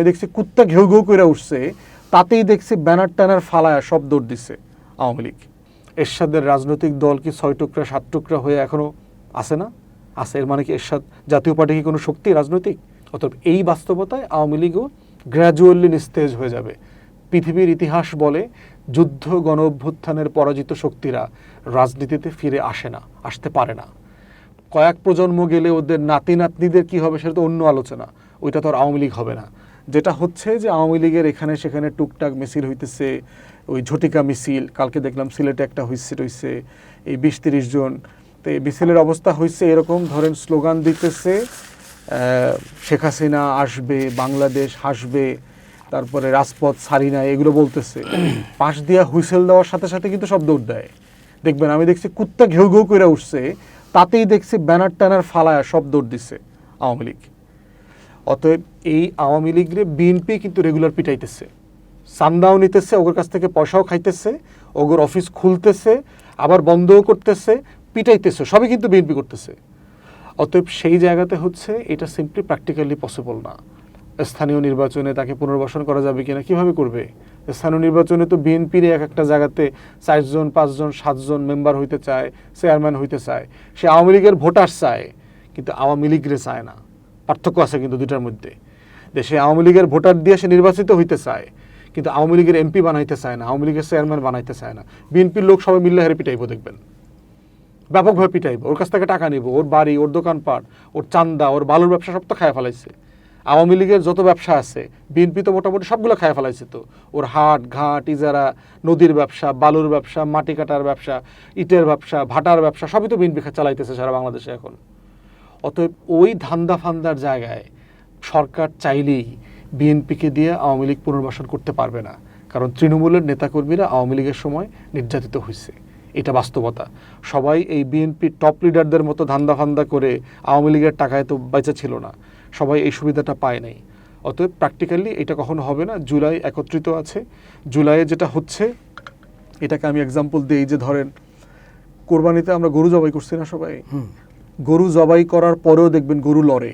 আমি দেখছি কুত্তা ঘেউ ঘেউ করে উঠছে, তাতেই দেখছি ব্যানার ট্যানার ফালায়া সব দৌড় দিচ্ছে আওয়ামী লীগ। এরশাদের রাজনৈতিক দল কি 6 টুকরা 7 টুকরা হয়ে এখনো আছে না? আছে। এর মানে কি এরশাদ জাতীয় পার্টি কি কোনো শক্তি রাজনৈতিক? অতএব এই বাস্তবতায় আওয়ামী লীগও গ্র্যাজুয়ালি নিস্তেজ হয়ে যাবে। পৃথিবীর ইতিহাস বলে যুদ্ধ গণ অভ্যুত্থানের পরাজিত শক্তিরা রাজনীতিতে ফিরে আসে না, আসতে পারে না। কয়েক প্রজন্ম গেলে ওদের নাতি নাতনিদের কি হবে সেটা তো অন্য আলোচনা, ওইটা তো আর আওয়ামী লীগ হবে না। যেটা হচ্ছে যে আওয়ামী লীগের এখানে সেখানে টুকটাক মিছিল হইতেছে, ওই ঝটিকা মিছিল, কালকে দেখলাম সিলেটে একটা হইছে এই 20-30 জন। তো এই মিছিলের অবস্থা হয়েছে এরকম, ধরেন স্লোগান দিতেছে শেখ হাসিনা আসবে, বাংলাদেশ হাসবে, তারপরে রাজপথ ছাড়ি না, এগুলো বলতেছে। পাশ দিয়া হুইসেল দেওয়ার সাথে সাথে কিন্তু সব দৌড় দেয়। দেখবেন আমি দেখছি কুত্তা ঘেউ ঘেউ করে উঠছে, তাতেই দেখছি ব্যানার ট্যানার ফালায়া সব দৌড় দিচ্ছে আওয়ামী লীগ। অতএব এই আওয়ামী লীগরে বিএনপি কিন্তু রেগুলার পিটাইতেছে, চান্দাও নিতেছে, ওদের কাছ থেকে পয়সাও খাইতেছে, ওগোর অফিস খুলতেছে, আবার বন্ধও করতেছে, পিটাইতেছে, সবই কিন্তু বিএনপি করতেছে। অতএব সেই জায়গাতে হচ্ছে এটা সিম্পলি প্র্যাকটিক্যালি পসিবল না। স্থানীয় নির্বাচনে তাকে পুনর্বাসন করা যাবে কিনা, কিভাবে করবে? স্থানীয় নির্বাচনে তো বিএনপির একটা জায়গাতে 4 জন 5 জন 7 জন মেম্বার হইতে চায়, চেয়ারম্যান হইতে চায়, সে আওয়ামী লীগের ভোটার চায়, কিন্তু আওয়ামী লীগরে চায় না। পার্থক্য আছে কিন্তু দুটার মধ্যে। দেশে আওয়ামী লীগের ভোটার দিয়ে সে নির্বাচিত হইতে চায়, কিন্তু আওয়ামী লীগের এমপি বানাইতে চায় না, আওয়ামী লীগের চেয়ারম্যান বানাইতে চায় না। বিএনপির লোক সবাই মিল্লা হেরে পিটাইব, দেখবেন ব্যাপকভাবে পিটাইব, ওর কাছ থেকে টাকা নিব, ওর বাড়ি, ওর দোকানপাট, ওর চান্দা, ওর বালুর ব্যবসা সব তো খায় ফেলাইছে। আওয়ামী লীগের যত ব্যবসা আছে বিএনপি তো মোটামুটি সবগুলো খায় ফেলাইছে। তো ওর হাট ঘাট ইজারা, নদীর ব্যবসা, বালুর ব্যবসা, মাটি কাটার ব্যবসা, ইটের ব্যবসা, ভাটার ব্যবসা, সবই তো বিএনপি চালাইতেছে সারা বাংলাদেশে এখন। অতএব ওই ধান্দা ফান্দার জায়গায় সরকার চাইলেই বিএনপিকে দিয়ে আওয়ামী লীগ পুনর্বাসন করতে পারবে না, কারণ তৃণমূলের নেতাকর্মীরা আওয়ামী লীগের সময় নির্যাতিত হয়েছে, এটা বাস্তবতা। সবাই এই বিএনপির টপ লিডারদের মতো ধান্দা ফান্দা করে আওয়ামী লীগের টাকায় তো বেঁচে ছিল না, সবাই এই সুবিধাটা পায় নাই। অতএব প্র্যাকটিক্যালি এটা কখনো হবে না। জুলাই একত্রিত আছে, জুলাইয়ে যেটা হচ্ছে এটাকে আমি এক্সাম্পল দিই, যে ধরেন কোরবানিতে আমরা গরু জবাই করছি না সবাই, গরু জবাই করার পরেও দেখবেন গরু লড়ে,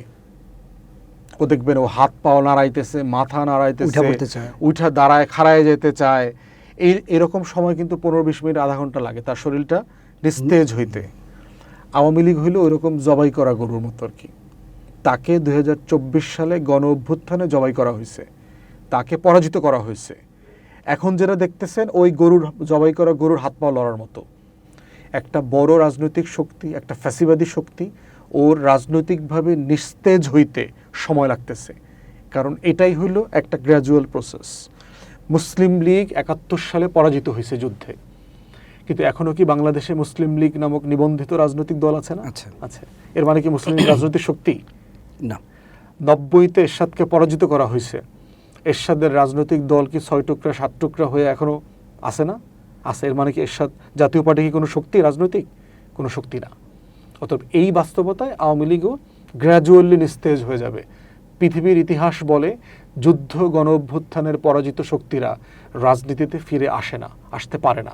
ও দেখবেন ও হাত পাও নাড়াইতেছে, মাথা নাড়াইতেছে, উঠা দাঁড়ায় খাড়ায় যেতে চায়। এরকম সময় কিন্তু 15-20 মিনিট আধা ঘন্টা লাগে তার শরীরটা নিস্তেজ হইতে। আওয়ামী লীগ হইলো ওইরকম জবাই করা গরুর মতো আর কি। তাকে 2024 সালে গণ অভ্যুত্থানে জবাই করা হয়েছে, তাকে পরাজিত করা হয়েছে। এখন যেটা দেখতেছেন ওই গরুর জবাই করা গরুর হাত পা লড়ার মতো। একটা বড় রাজনৈতিক শক্তি, একটা ফ্যাসিবাদী শক্তি, ওর রাজনৈতিকভাবে নিস্তেজ হইতে সময় লাগতেছে, কারণ এটাই হইল একটা গ্র্যাজুয়াল প্রসেস। মুসলিম লীগ 71 সালে পরাজিত হয়েছে যুদ্ধে, কিন্তু এখনো কি বাংলাদেশে মুসলিম লীগ নামক নিবন্ধিত রাজনৈতিক দল আছে না? আছে। এর মানে কি মুসলিম লীগ রাজনৈতিক শক্তি না? 90-তে এরশাদকে পরাজিত করা হয়েছে, এরশাদের রাজনৈতিক দল কি 6 টুকরা 7 টুকরা হয়ে এখনো আছে না? আছে। এর মানে কি এরশাদ জাতীয় পার্টি কি কোনো শক্তি রাজনৈতিক? কোনো শক্তি না। অতএব এই বাস্তবতায় আওয়ামী লীগও গ্র্যাজুয়ালি নিস্তেজ হয়ে যাবে। পৃথিবীর ইতিহাস বলে যুদ্ধ গণ অভ্যুত্থানের পরাজিত শক্তিরা রাজনীতিতে ফিরে আসে না, আসতে পারে না।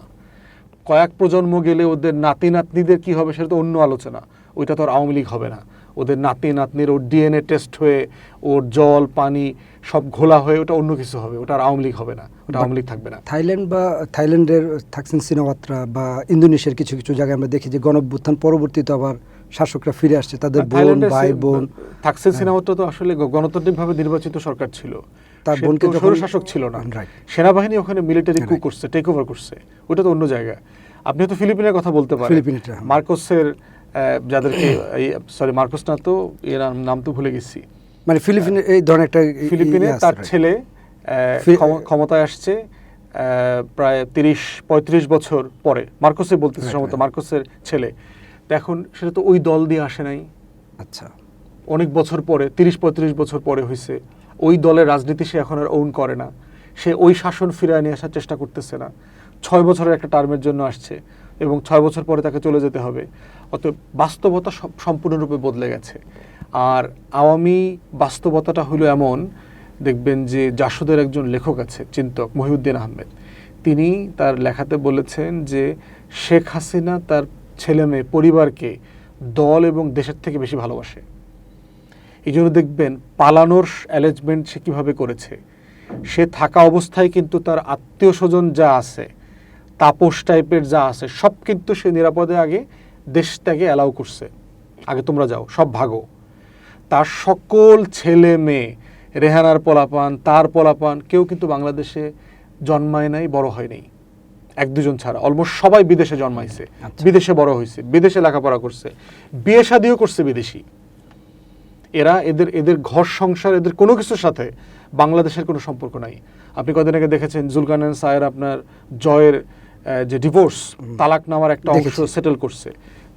কয়েক প্রজন্ম গেলে ওদের নাতি নাতনিদের কি হবে সেটা তো অন্য আলোচনা, ওইটা তো আর আওয়ামী লীগ হবে না। ওদের নাতি নাতনির ওর ডিএনএ টেস্ট হয়ে ওর জল পানি সব ঘোলা হয়ে ওটা অন্য কিছু হবে, ওটা আর আওয়ামী লীগ হবে না, ওটা আওয়ামী লীগ থাকবে না। থাইল্যান্ডের থাকসিন সিনাওয়াত্রা বা ইন্দোনেশিয়ার কিছু কিছু জায়গায় আমরা দেখি যে গণ অভ্যুত্থান পরবর্তীতে আবার শাসকরা ফিরে আসছে, তাদের বোন ভাই বোন। থাকসিন সিনাওয়াত্রা তো আসলে গণতান্ত্রিকভাবে নির্বাচিত সরকার ছিল, তার বোনকে শাসক ছিল না, সেনাবাহিনী ওখানে মিলিটারি কু করছে, টেক ওভার করছে, ওটা তো অন্য জায়গা। আপনি তো ফিলিপিনের কথা বলতে পারেন, মার্কোসের যাদেরকে মার্কোস না তো এর নাম তো ভুলে গেছি, মানে ফিলিপিনে এই ধরনের একটা ফিলিপিনে তার ছেলে ক্ষমতায় আসছে প্রায় 30-35 বছর পরে, মার্কোসে বলতেছে সম্ভবত, মার্কোসের ছেলে। এখন সেটা তো ওই দল দিয়ে আসে নাই, আচ্ছা অনেক বছর পরে, 30-35 বছর পরে হয়েছে। ওই দলের রাজনীতি সে এখন আর ওন করে না, সে ওই শাসন ফিরিয়ে নিয়ে আসার চেষ্টা করতেছে না। 6 বছরের একটা টার্মের জন্য আসছে এবং 6 বছর পরে তাকে চলে যেতে হবে। অতএব বাস্তবতা সম্পূর্ণরূপে বদলে গেছে। আর আওয়ামী বাস্তবতাটা হলো এমন, দেখবেন যে জাসদের একজন লেখক আছে, চিন্তক মহিউদ্দিন আহমেদ, তিনি তার লেখাতে বলেছেন যে শেখ হাসিনা তার ছেলে মেয়ে পরিবারকে দল এবং দেশের থেকে বেশি ভালোবাসে। এই জন্য দেখবেন পালানোর অ্যারেঞ্জমেন্ট সে কীভাবে করেছে। সে থাকা অবস্থায় কিন্তু তার আত্মীয় স্বজন যা আছে, তাপস টাইপের যা আছে, সব কিন্তু সে নিরাপদে আগে দেশটাকে অ্যালাউ করছে, আগে তোমরা যাও, সব ভাগো। তার সকল ছেলে মেয়ে, রেহানার পোলাপান, তার পোলাপান, কেউ কিন্তু বাংলাদেশে জন্মায় নাই, বড় হয় নাই, এক দুজন ছাড়া অলমোস্ট সবাই বিদেশে জন্মাইছে, বিদেশে বড় হয়েছে, বিদেশে লেখাপড়া করছে, বিয়ে শাদিও করছে বিদেশি। এরা এদের ঘর সংসার, এদের কোনো কিছুর সাথে বাংলাদেশের কোনো সম্পর্ক নাই। আপনি কদিন আগে দেখেছেন জুলকারনাইন সাহের আপনার জয়ের যে ডিভোর্স, তালাকনামার একটা অংশ সেটেল করছে,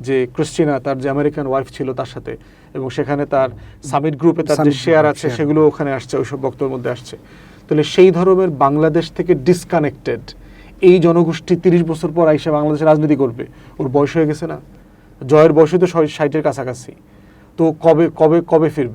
যে ক্রিস্টিনা তার যে আমেরিকান ওয়াইফ ছিল তার সাথে, এবং সেখানে তার সামিট গ্রুপে তার যে শেয়ার আছে সেগুলো ওখানে আসছে, ওইসব বক্তব্যের মধ্যে আসছে। তাহলে সেই ধরনের বাংলাদেশ থেকে ডিসকানেক্টেড এই জনগোষ্ঠী 30 বছর পর আইসা বাংলাদেশে রাজনীতি করবে, ওর বয়স হয়ে গেছে না, জয়ের বয়সে তো 60-এর কাছাকাছি, তো কবে ফিরবে?